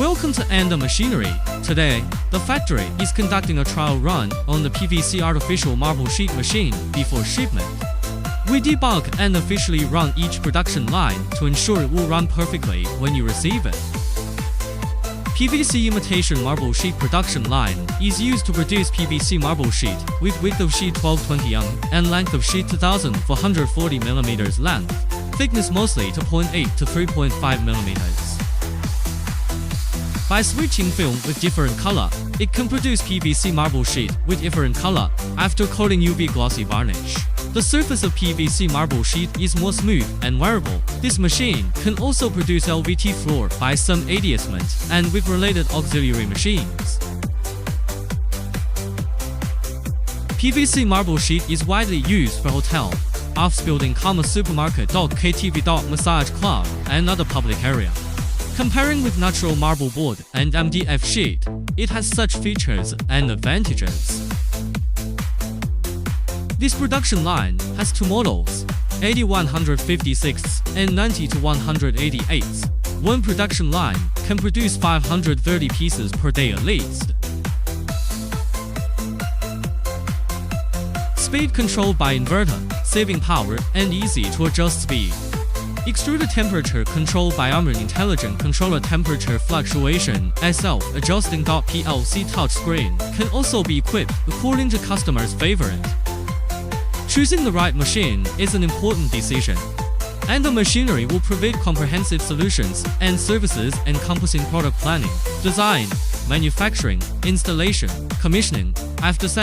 Welcome to Ender Machinery. Today, the factory is conducting a trial run on the PVC artificial marble sheet machine before shipment. We debug and officially run each production line to ensure it will run perfectly when you receive it. PVC imitation marble sheet production line is used to produce PVC marble sheet with width of sheet 1220 mm and length of sheet 2440 mm length, thickness mostly to 0.8 to 3.5 mm. By switching film with different color, it can produce PVC marble sheet with different color after coating UV glossy varnish. The surface of PVC marble sheet is more smooth and wearable. This machine can also produce LVT floor by some adjustment and with related auxiliary machines. PVC marble sheet is widely used for hotel, office building, supermarket, KTV, massage club, and other public area. Comparing with natural marble board and MDF sheet, it has such features and advantages. This production line has two models, 80-156 and 90-188. One production line can produce 530 pieces per day at least. Speed controlled by inverter, saving power and easy to adjust speed. Extruder temperature controlled by Armor Intelligent Controller Temperature Fluctuation self-adjusting PLC touchscreen can also be equipped according to customer's favorite. Choosing the right machine is an important decision, and the machinery will provide comprehensive solutions and services encompassing product planning, design, manufacturing, installation, commissioning, after-sales.